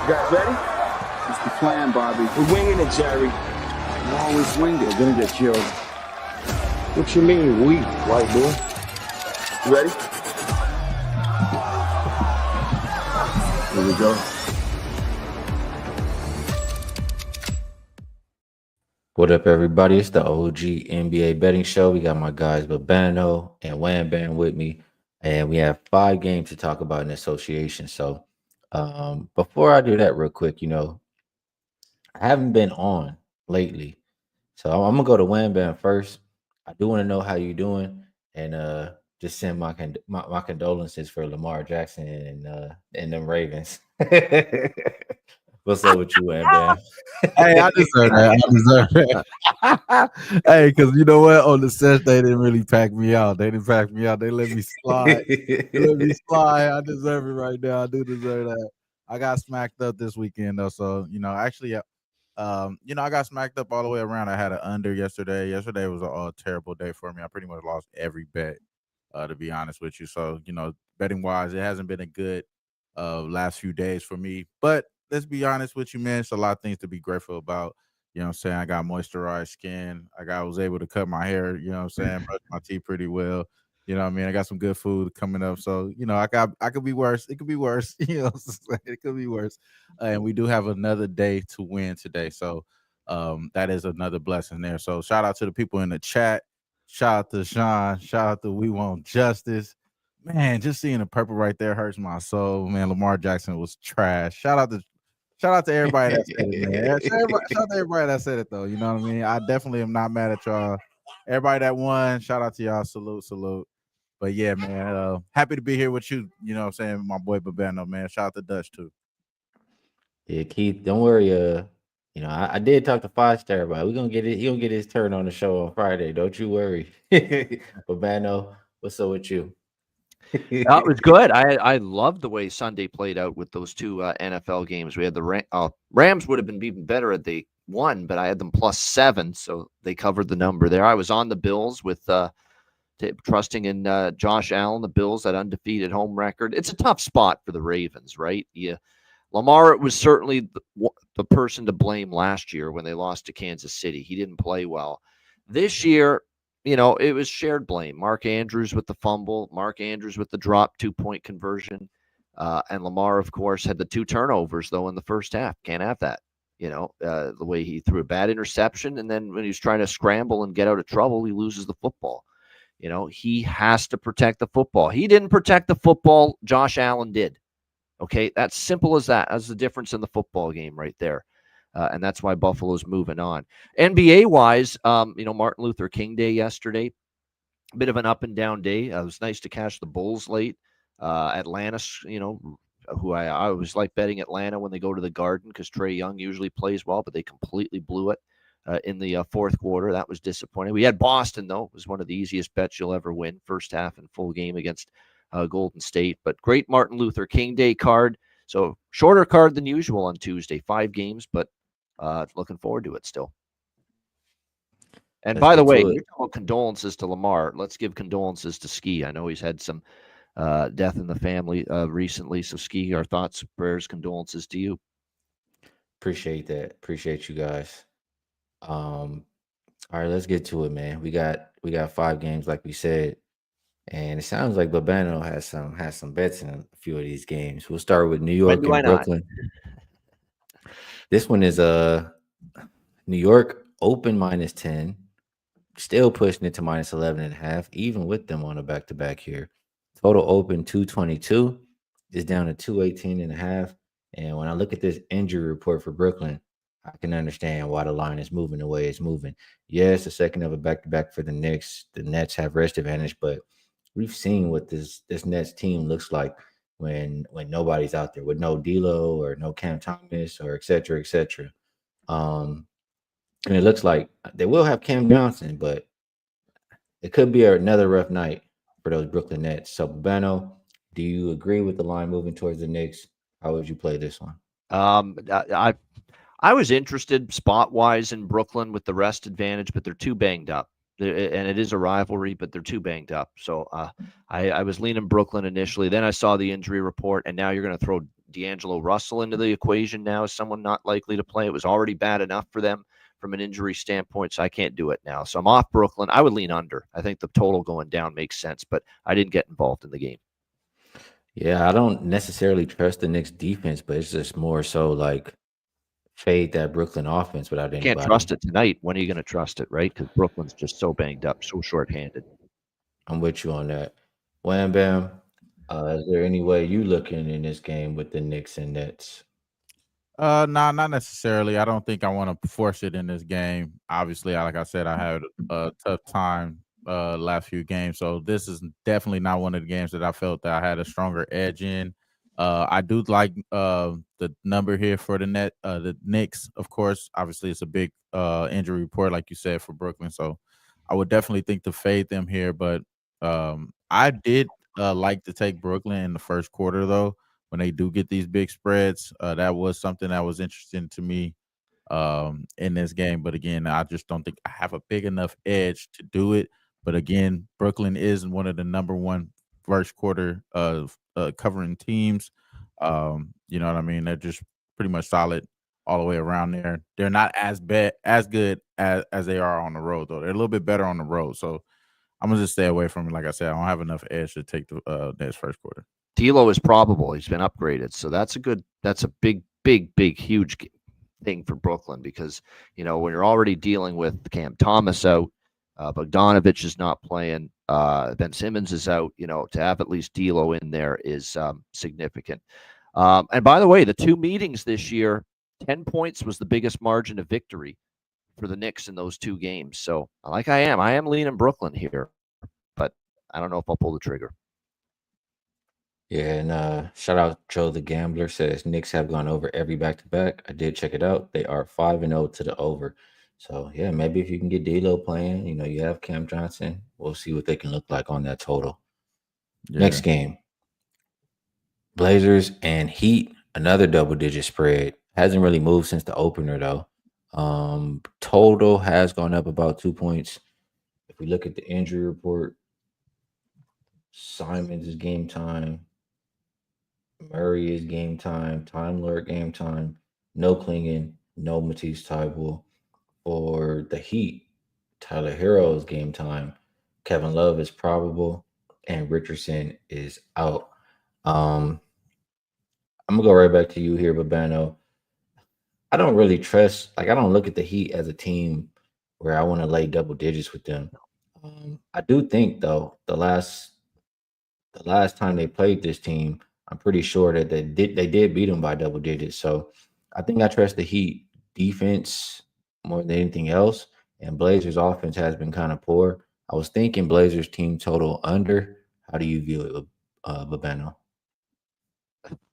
You guys ready? It's the plan, Bobby. We're winging it, Jerry. You always winged it. We're gonna get killed. What you mean, we, white boy? You ready? Here we go. What up, everybody? It's the OG NBA betting show. We got my guys Babano and WAM with me, and we have 5 games to talk about in association. So, before I do that, real quick, I haven't been on lately, so I'm gonna go to WAM first. I do want to know how you doing, and just send my condolences for Lamar Jackson and them Ravens. What's up with you, WAM? Hey, I deserve that. Hey, because you know what? On the set, they didn't really pack me out. They didn't pack me out. They let me slide. I deserve it right now. I do deserve that. I got smacked up this weekend, though. So, actually, I got smacked up all the way around. I had an under yesterday. Yesterday was a terrible day for me. I pretty much lost every bet, to be honest with you. So, betting-wise, it hasn't been a good last few days for me. But let's be honest with you, man. It's a lot of things to be grateful about. You know what I'm saying? I got moisturized skin. I was able to cut my hair, you know what I'm saying? Brush my teeth pretty well. You know what I mean? I got some good food coming up. So, I could be worse. It could be worse. You know what I'm saying? It could be worse. And we do have another day to win today. So that is another blessing there. So shout out to the people in the chat. Shout out to Sean. Shout out to We Want Justice. Man, just seeing the purple right there hurts my soul. Man, Lamar Jackson was trash. Shout out to everybody that said it, man. Shout out to everybody that said it, though. You know what I mean? I definitely am not mad at y'all. Everybody that won, shout out to y'all. Salute. But yeah, man, happy to be here with you. You know what I'm saying? My boy Babano, man. Shout out to Dutch, too. Yeah, Keith, don't worry. I did talk to 5-Star about it. We're gonna get it. He gonna get his turn on the show on Friday. Don't you worry. Babano, what's up with you? It was good. I loved the way Sunday played out with those 2 NFL games. We had the Rams would have been even better had they won, but I had them +7, so they covered the number there. I was on the Bills with trusting in Josh Allen, the Bills, that undefeated home record. It's a tough spot for the Ravens, right? Yeah, Lamar was certainly the person to blame last year when they lost to Kansas City. He didn't play well. This year, it was shared blame. Mark Andrews with the fumble, Mark Andrews with the drop 2-point conversion, and Lamar, of course, had the 2 turnovers, though, in the first half. Can't have that. The way he threw a bad interception, and then when he was trying to scramble and get out of trouble, he loses the football. He has to protect the football. He didn't protect the football. Josh Allen did. Okay, that's simple as that. That's the difference in the football game right there. And that's why Buffalo's moving on. NBA-wise, Martin Luther King Day yesterday, a bit of an up and down day. It was nice to catch the Bulls late. Atlanta, who I always like betting Atlanta when they go to the Garden because Trae Young usually plays well, but they completely blew it in the fourth quarter. That was disappointing. We had Boston, though. It was one of the easiest bets you'll ever win, first half and full game against Golden State. But great Martin Luther King Day card. So shorter card than usual on Tuesday, 5 games, but looking forward to it still. And by the way, you're talking about condolences to Lamar. Let's give condolences to Skee. I know he's had some death in the family recently. So Skee, our thoughts, prayers, condolences to you. Appreciate that. Appreciate you guys. All right, let's get to it, man. We got 5 games, like we said. And it sounds like Babano has some bets in a few of these games. We'll start with New York and Brooklyn. This one is New York open -10, still pushing it to -11.5, even with them on a back-to-back here. Total open 222 is down to 218.5. And when I look at this injury report for Brooklyn, I can understand why the line is moving the way it's moving. Yes, the second of a back-to-back for the Knicks. The Nets have rest advantage, but we've seen what this Nets team looks like when nobody's out there, with no D'Lo or no Cam Thomas or et cetera, et cetera. And it looks like they will have Cam Johnson, but it could be another rough night for those Brooklyn Nets. So, Babano, do you agree with the line moving towards the Knicks? How would you play this one? I was interested spot-wise in Brooklyn with the rest advantage, but they're too banged up. And it is a rivalry, but they're too banged up. So I was leaning Brooklyn initially. Then I saw the injury report, and now you're going to throw D'Angelo Russell into the equation now as someone not likely to play. It was already bad enough for them from an injury standpoint, so I can't do it now. So I'm off Brooklyn. I would lean under. I think the total going down makes sense, but I didn't get involved in the game. Yeah, I don't necessarily trust the Knicks defense, but it's just more so like fade that Brooklyn offense without You can't anybody. trust it tonight. When are you going to trust it, right? Because Brooklyn's just so banged up, so shorthanded. I'm with you on that. Wham Bam. Is there any way you looking in this game with the Knicks and Nets? Nah, not necessarily. I don't think I want to force it in this game. Obviously, like I said, I had a tough time last few games, so this is definitely not one of the games that I felt that I had a stronger edge in. I do like the number here for the Knicks, of course. Obviously, it's a big injury report, like you said, for Brooklyn, so I would definitely think to fade them here. But I did like to take Brooklyn in the first quarter, though when they do get these big spreads. That was something that was interesting to me in this game. But again, I just don't think I have a big enough edge to do it. But again, Brooklyn is one of the number one first quarter of covering teams. You know what I mean? They're just pretty much solid all the way around there. They're not as bad as good as they are on the road, though. They're a little bit better on the road. So I'm gonna just stay away from it. Like I said, I don't have enough edge to take the next first quarter. D'Lo is probable. He's been upgraded. So that's a big, huge thing for Brooklyn because, when you're already dealing with Cam Thomas out, Bogdanovich is not playing, Ben Simmons is out, to have at least D'Lo in there is significant. And by the way, the two meetings this year, 10 points was the biggest margin of victory for the Knicks in those two games. So I am leaning Brooklyn here, but I don't know if I'll pull the trigger. Yeah, and shout out Joe the Gambler says Knicks have gone over every back-to-back. I did check it out. They are 5-0 to the over. So yeah, maybe if you can get D'Lo playing, you have Cam Johnson. We'll see what they can look like on that total. Yeah. Next game. Blazers and Heat, another double-digit spread. Hasn't really moved since the opener though. Total has gone up about 2 points. If we look at the injury report, Simons is game time. Murray is game time. Time Lord game time. No Klingon. No Matisse Thybulle. For the Heat, Tyler Hero is game time. Kevin Love is probable. And Richardson is out. I'm going to go right back to you here, Babano. I don't really trust, I don't look at the Heat as a team where I want to lay double digits with them. I do think, though, the last time they played this team, I'm pretty sure that they did beat them by double digits. So I think I trust the Heat defense more than anything else. And Blazers offense has been kind of poor. I was thinking Blazers team total under. How do you view it, Babano?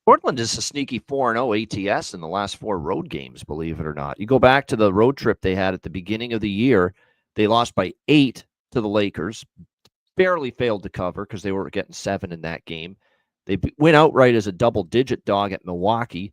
Portland is a sneaky 4-0 ATS in the last 4 road games, believe it or not. You go back to the road trip they had at the beginning of the year. They lost by 8 to the Lakers. Barely failed to cover because they were getting 7 in that game. They went outright as a double-digit dog at Milwaukee.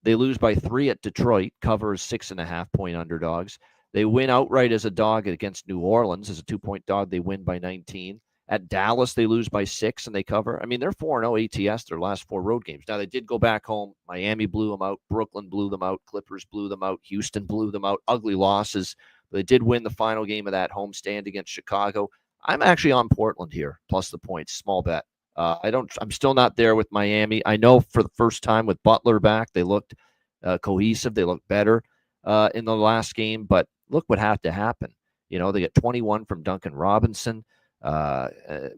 They lose by 3 at Detroit. Cover is 6.5-point underdogs. They win outright as a dog against New Orleans. As a 2-point dog, they win by 19. At Dallas, they lose by 6 and they cover. I mean, they're 4-0 ATS their last 4 road games. Now, they did go back home. Miami blew them out. Brooklyn blew them out. Clippers blew them out. Houston blew them out. Ugly losses. But they did win the final game of that homestand against Chicago. I'm actually on Portland here, plus the points. Small bet. I'm still not there with Miami. I know for the first time with Butler back, they looked cohesive. They looked better in the last game. But look what had to happen. They get 21 from Duncan Robinson.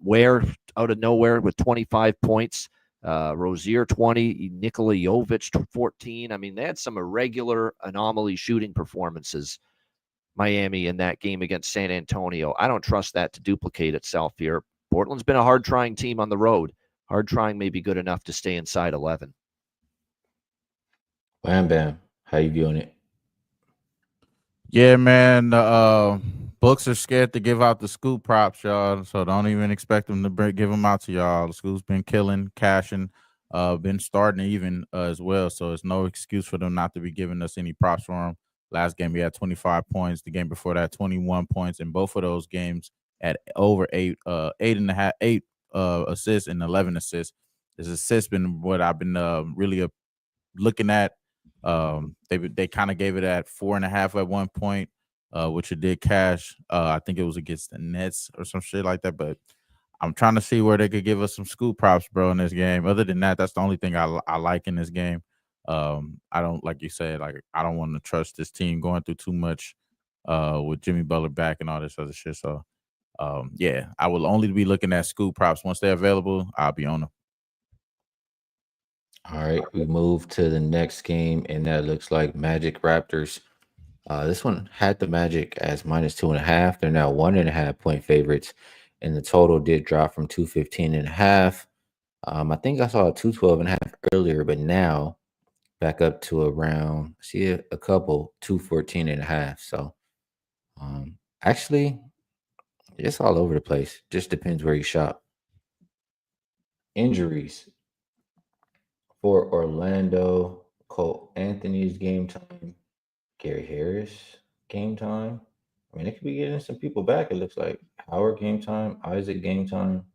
Ware out of nowhere with 25 points. Rozier 20, Nikola Jovic 14. I mean, they had some irregular anomaly shooting performances, Miami, in that game against San Antonio. I don't trust that to duplicate itself here. Portland's been a hard-trying team on the road. Hard-trying may be good enough to stay inside 11. Bam, bam. How you viewing it? Yeah, man. Books are scared to give out the scoop props, y'all. So don't even expect them to give them out to y'all. The scoop's been killing, cashing, been starting even as well. So it's no excuse for them not to be giving us any props for them. Last game, we had 25 points. The game before that, 21 points. In both of those games, at over 8 assists and 11 assists. His assists been what I've been really looking at. They kind of gave it at 4.5 at one point, which it did cash. I think it was against the Nets or some shit like that. But I'm trying to see where they could give us some scoop props, bro, in this game. Other than that, that's the only thing I like in this game. I don't, like you said, like I don't want to trust this team going through too much with Jimmy Butler back and all this other shit. So yeah, I will only be looking at scoop props once they're available. I'll be on them. All right, we move to the next game, and that looks like Magic Raptors. This one had the Magic as -2.5. They're now 1.5 point favorites, and the total did drop from 215.5. I think I saw a 212.5 earlier, but now back up to around, see a couple 214.5. So actually, it's all over the place. Just depends where you shop. Injuries for Orlando: Cole Anthony's game time, Gary Harris game time. I mean, they could be getting some people back. It looks like Howard game time, Isaac game time,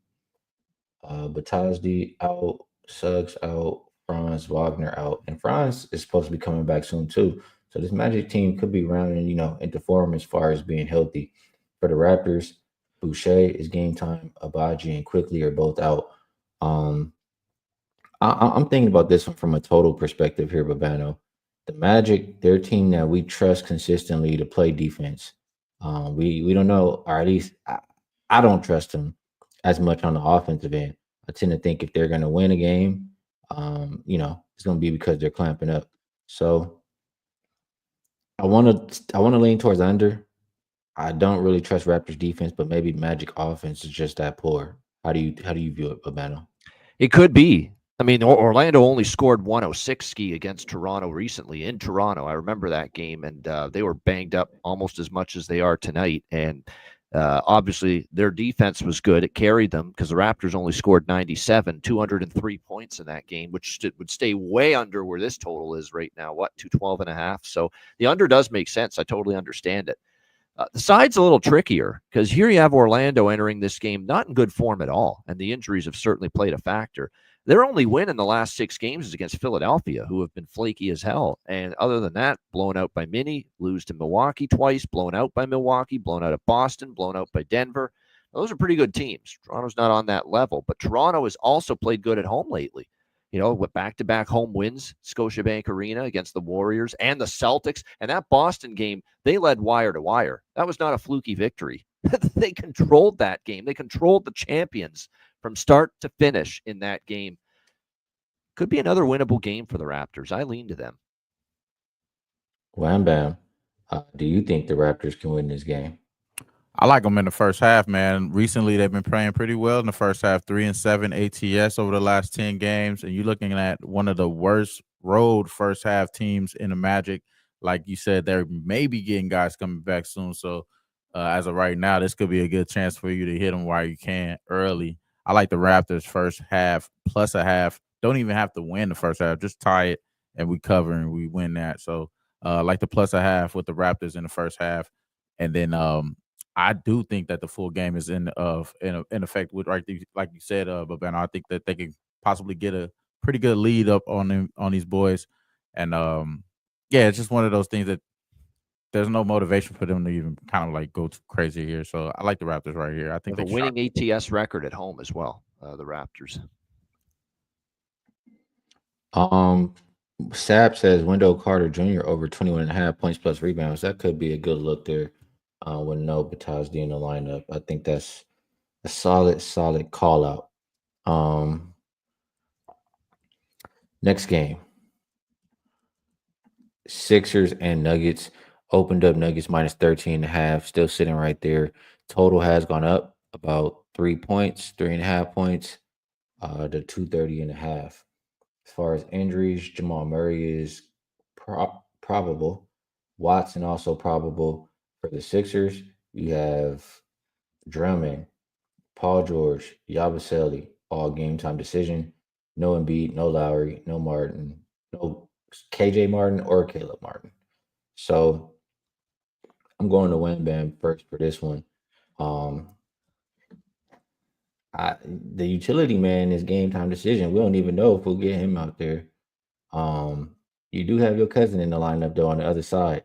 Batasdi out, Suggs out, Franz Wagner out, and Franz is supposed to be coming back soon too. So this Magic team could be rounding, into form as far as being healthy. For the Raptors, Boucher is game time, Abaji and Quickly are both out. I'm thinking about this one from a total perspective here, Babano. The Magic, they're a team that we trust consistently to play defense. We don't know, or at least I don't trust them as much on the offensive end. I tend to think if they're going to win a game, it's going to be because they're clamping up. So I want to lean towards under. I don't really trust Raptors defense, but maybe Magic offense is just that poor. How do you view it, Babano? It could be. I mean, Orlando only scored 106 Skee against Toronto recently in Toronto. I remember that game, and they were banged up almost as much as they are tonight. And obviously, their defense was good. It carried them because the Raptors only scored 97, 203 points in that game, which would stay way under where this total is right now. 212.5. So the under does make sense. I totally understand it. The side's a little trickier because here you have Orlando entering this game not in good form at all, and the injuries have certainly played a factor. Their only win in the last 6 games is against Philadelphia, who have been flaky as hell. And other than that, blown out by Minnie, lose to Milwaukee twice, blown out by Milwaukee, blown out of Boston, blown out by Denver. Those are pretty good teams. Toronto's not on that level, but Toronto has also played good at home lately. With back-to-back home wins, Scotiabank Arena against the Warriors and the Celtics. And that Boston game, they led wire to wire. That was not a fluky victory. They controlled that game. They controlled the champions from start to finish in that game. Could be another winnable game for the Raptors. I lean to them. Wham Bam. Do you think the Raptors can win this game? I like them in the first half, man. Recently, they've been playing pretty well in the first half, 3-7 ATS over the last 10 games. And you're looking at one of the worst road first half teams in the Magic. Like you said, they're maybe getting guys coming back soon. So as of right now, this could be a good chance for you to hit them while you can early. I like the Raptors first half plus a half. Don't even have to win the first half. Just tie it and we cover and we win that. So like the plus a half with the Raptors in the first half. And then I do think that the full game is in effect with like you said, Babano. I think that they can possibly get a pretty good lead up on these boys, and yeah, it's just one of those things that there's no motivation for them to even kind of like go too crazy here. So I like the Raptors right here. I think they have a winning ATS record at home as well. The Raptors. Sap says Wendell Carter Jr. over 21.5 points plus rebounds. That could be a good look there. With no Batasdi in the lineup. I think that's a solid call out. Next game. Sixers and Nuggets. Opened up Nuggets -13.5, still sitting right there. Total has gone up about 3 points, 3.5 points to 230.5. As far as injuries, Jamal Murray is probable. Watson also probable. For the Sixers, you have Drummond, Paul George, Yabusele, all game time decision. No Embiid, no Lowry, no Martin, no KJ Martin or Caleb Martin. So I'm going to Wham Bam first for this one. The utility man is game time decision. We don't even know if we'll get him out there. You do have your cousin in the lineup though on the other side.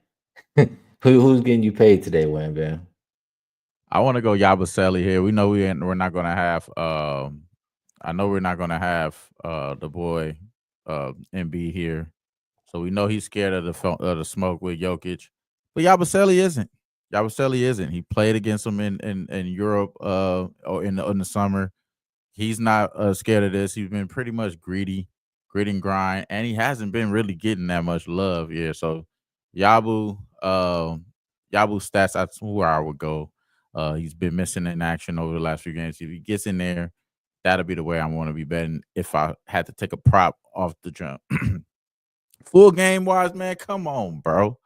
Who's getting you paid today, Wham Bam? I want to go Yabusele here. We know we're not gonna have I know we're not gonna have the boy MB here. So we know he's scared of of the smoke with Jokic. But Yabusele isn't. Yabusele isn't. He played against him in Europe or in the summer. He's not scared of this. He's been pretty much grit and grind, and he hasn't been really getting that much love. Yeah, so Yabu, Yabu stats. That's where I would go. He's been missing in action over the last few games. If he gets in there, that'll be the way I want to be betting. If I had to take a prop off the jump, full game wise, man, come on, bro.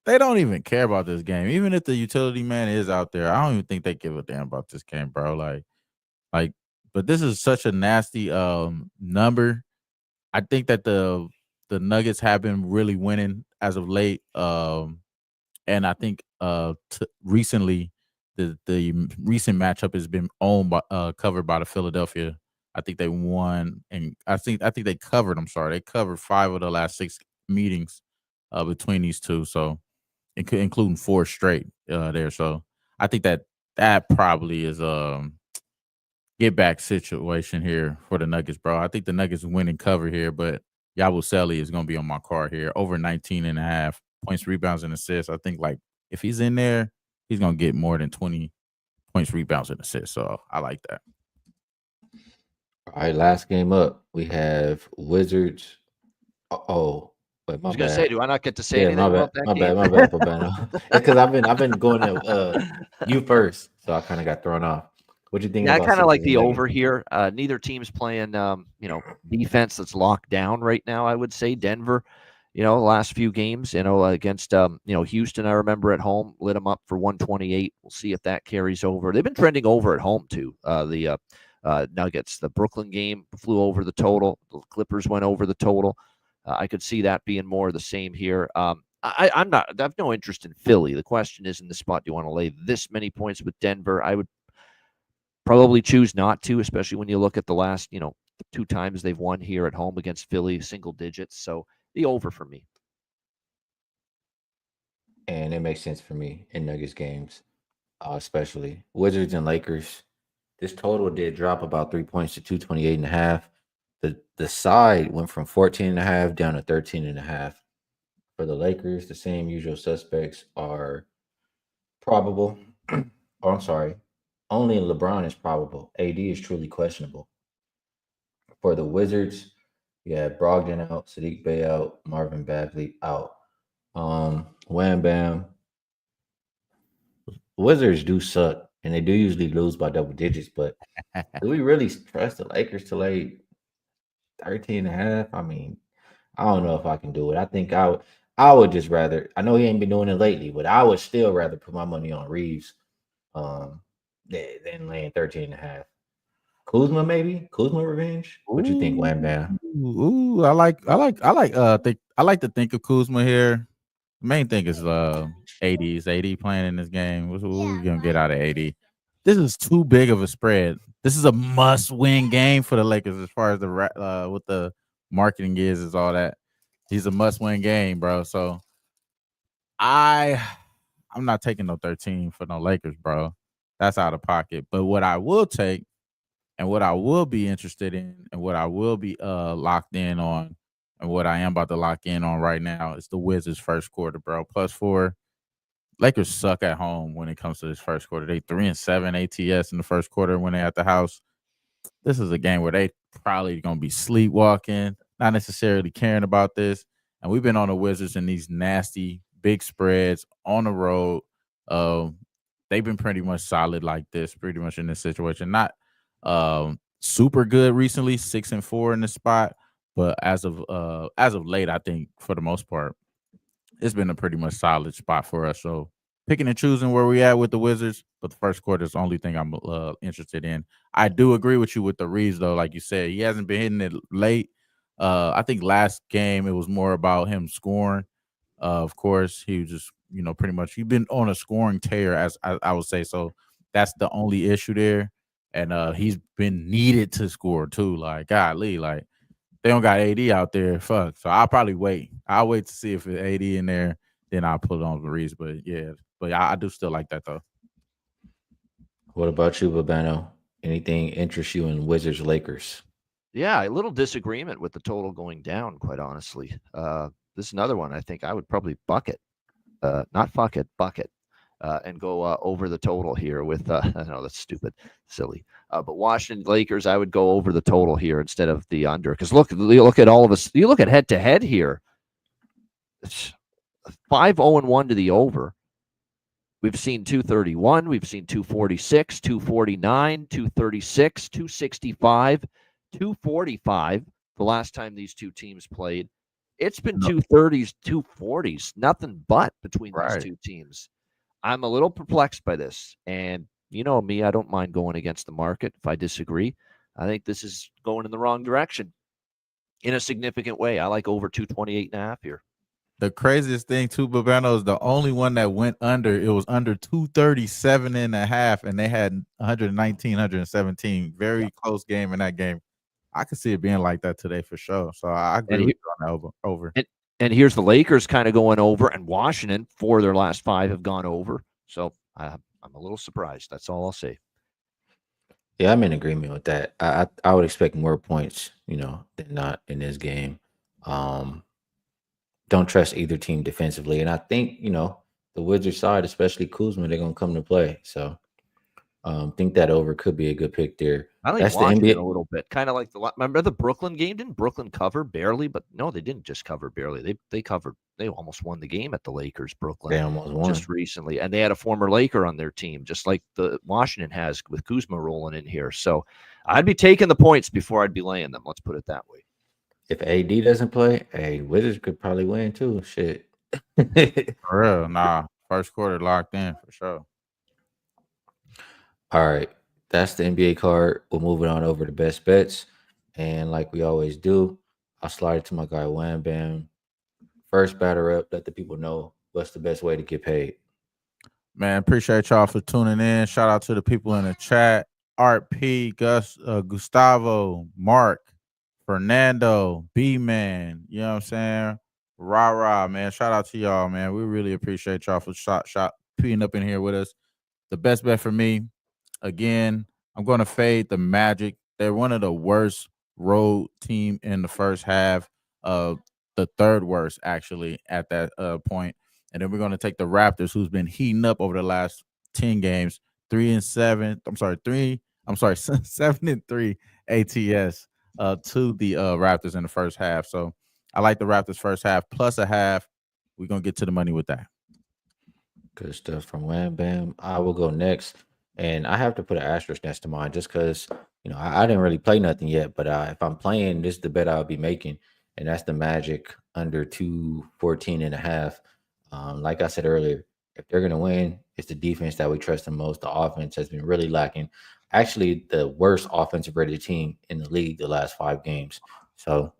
They don't even care about this game. Even if the utility man is out there, I don't even think they give a damn about this game, bro. Like, but this is such a nasty number. I think that the Nuggets have been really winning as of late. And I think recently the recent matchup has been owned by covered by the Philadelphia. I think they won, and I think they covered. I'm sorry, they covered 5 of the last 6 meetings between these two. So including 4 straight there. So I think that probably is get back situation here for the Nuggets, bro. I think the Nuggets win and cover here, but Yabusele is going to be on my card here. Over 19.5 points, rebounds, and assists. I think, like, if he's in there, he's going to get more than 20 points, rebounds, and assists. So I like that. All right, last game up. We have Wizards. Oh, wait, I my was gonna bad. say, do I not get to say Yeah, anything my bad, about that my game? bad, my bad, Babano. It's because I've been going to you first, so I kind of got thrown off. What you think Yeah, I about kind of like Sixers the and Nuggets? over here. Neither team's playing, defense that's locked down right now. I would say Denver, the last few games, against, Houston. I remember at home lit them up for 128. We'll see if that carries over. They've been trending over at home too. The Nuggets, the Brooklyn game flew over the total. The Clippers went over the total. I could see that being more of the same here. I have no interest in Philly. The question is in the spot, do you want to lay this many points with Denver? I would probably choose not to, especially when you look at the last, 2 times they've won here at home against Philly, single digits. So the over for me. And it makes sense for me in Nuggets games, especially Wizards and Lakers. This total did drop about 3 points to 228.5. The side went from 14.5 down to 13.5. For the Lakers, the same usual suspects are probable. Oh, I'm sorry. Only LeBron is probable. AD is truly questionable. For the Wizards, you have Brogdon out, Sadiq Bey out, Marvin Bagley out. Wham Bam. Wizards do suck, and they do usually lose by double digits, but do we really trust the Lakers to lay 13.5? I mean, I don't know if I can do it. I think I would just rather. I know he ain't been doing it lately, but I would still rather put my money on Reeves um than laying 13.5. Kuzma, maybe? Kuzma revenge? What you think, Wham Bam? Ooh, I like to think of Kuzma here. The main thing is AD. Is AD playing in this game? What we gonna get out of AD? This is too big of a spread. This is a must-win game for the Lakers as far as what the marketing is all that. He's a must-win game, bro. So I'm not taking no 13 for no Lakers, bro. That's out of pocket. But what I will take and what I will be interested in and what I will be locked in on and what I am about to lock in on right now is the Wizards first quarter, bro. +4. Lakers suck at home when it comes to this first quarter. They 3-7 ATS in the first quarter when they at the house. This is a game where they probably gonna be sleepwalking, not necessarily caring about this. And we've been on the Wizards in these nasty big spreads on the road. They've been pretty much solid like this, pretty much in this situation. Not super good recently, 6-4 in the spot, but as of late, I think for the most part, it's been a pretty much solid spot for us. So picking and choosing where we at with the Wizards, but the first quarter is the only thing I'm interested in. I do agree with you with the Reeves, though. Like you said, he hasn't been hitting it late. I think last game it was more about him scoring. Of course, he was just, pretty much he's been on a scoring tear, as I would say. So that's the only issue there. And he's been needed to score too. Like, golly, like They don't got AD out there. Fuck. So I'll probably wait. I'll wait to see if it's AD in there. Then I'll put it on the Reese. But yeah, I do still like that though. What about you, Babano? Anything interests you in Wizards Lakers? Yeah, a little disagreement with the total going down, quite honestly. This is another one I think I would probably bucket. Not fuck it, bucket. And go over the total here with I know that's stupid, silly. But Washington Lakers, I would go over the total here instead of the under. Because look at all of us. You look at head to head here. It's 5-0-1 to the over. We've seen 231. We've seen 246, 249, 236, 265, 245. The last time these two teams played, it's been 230s, 240s, nothing but between these two teams. I'm a little perplexed by this. And you know me, I don't mind going against the market if I disagree. I think this is going in the wrong direction in a significant way. I like over 228.5 here. The craziest thing too, Babano, is the only one that went under. It was under 237.5, and they had 119, 117. Very close game in that game. I could see it being like that today for sure. So I agree with you on that over. And here's the Lakers kind of going over, and Washington, 4 of their last 5 have gone over. So I'm a little surprised. That's all I'll say. Yeah, I'm in agreement with that. I would expect more points, than not in this game. Don't trust either team defensively. And I think, the Wizards side, especially Kuzma, they're going to come to play. So think that over could be a good pick there. I like That's Washington the NBA. a little bit. Kind of like remember the Brooklyn game? Didn't Brooklyn cover barely? But no, they didn't just cover barely. They covered. They almost won the game at the Lakers, Brooklyn. They almost won. Just recently. And they had a former Laker on their team, just like the Washington has with Kuzma rolling in here. So I'd be taking the points before I'd be laying them. Let's put it that way. If AD doesn't play, Wizards could probably win too. Shit. For real, nah. First quarter locked in for sure. All right. That's the NBA card. We're moving on over to best bets. And like we always do, I'll slide it to my guy Wham Bam. First batter up, let the people know what's the best way to get paid. Man, appreciate y'all for tuning in. Shout out to the people in the chat. Art P, Gustavo, Mark, Fernando, B-Man, you know what I'm saying? Rah, man. Shout out to y'all, man. We really appreciate y'all for being up in here with us. The best bet for me, again, I'm going to fade the Magic. They're one of the worst road team in the first half, the third worst, actually, at that point. And then we're going to take the Raptors, who's been heating up over the last 10 games, 7-3 ATS to the Raptors in the first half. So I like the Raptors first half plus a half. We're going to get to the money with that. Good stuff from Wham Bam. I will go next. And I have to put an asterisk next to mine just because, I didn't really play nothing yet. But if I'm playing, this is the bet I'll be making. And that's the Magic under 214.5. Like I said earlier, if they're going to win, it's the defense that we trust the most. The offense has been really lacking. Actually, the worst offensive rated team in the league the last 5 games. So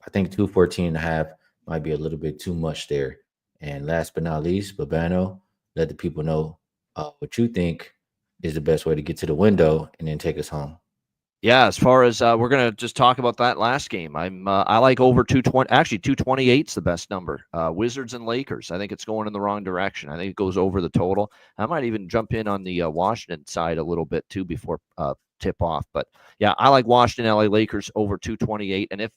I think 214.5 might be a little bit too much there. And last but not least, Babano, let the people know what you think is the best way to get to the window and then take us home. Yeah, as far as we're gonna just talk about that last game, I like over 220. Actually, 228's the best number. Wizards and Lakers. I think it's going in the wrong direction. I think it goes over the total. I might even jump in on the Washington side a little bit too before tip off. But yeah, I like Washington, LA Lakers over 228. And if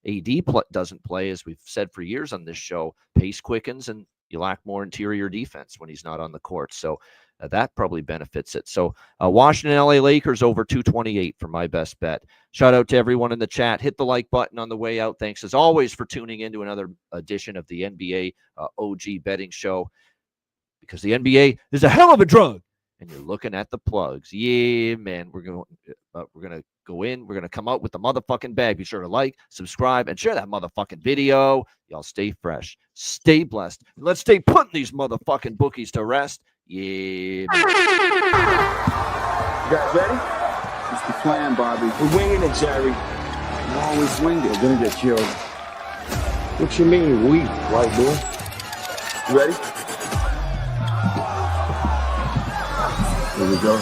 AD doesn't play, as we've said for years on this show, pace quickens and you lack more interior defense when he's not on the court. So that probably benefits it. So Washington, LA Lakers over 228 for my best bet. Shout out to everyone in the chat. Hit the like button on the way out. Thanks as always for tuning into another edition of the NBA OG betting show, because the NBA is a hell of a drug and you're looking at the plugs. Yeah, man, we're going to go in. We're going to come out with the motherfucking bag. Be sure to like, subscribe, and share that motherfucking video. Y'all stay fresh, stay blessed, and let's stay putting these motherfucking bookies to rest. Yeah. You guys ready? It's the plan, Bobby. We're winging it, Jerry. You always winged it. We're gonna get killed. What you mean, we, white boy? You ready? Here we go.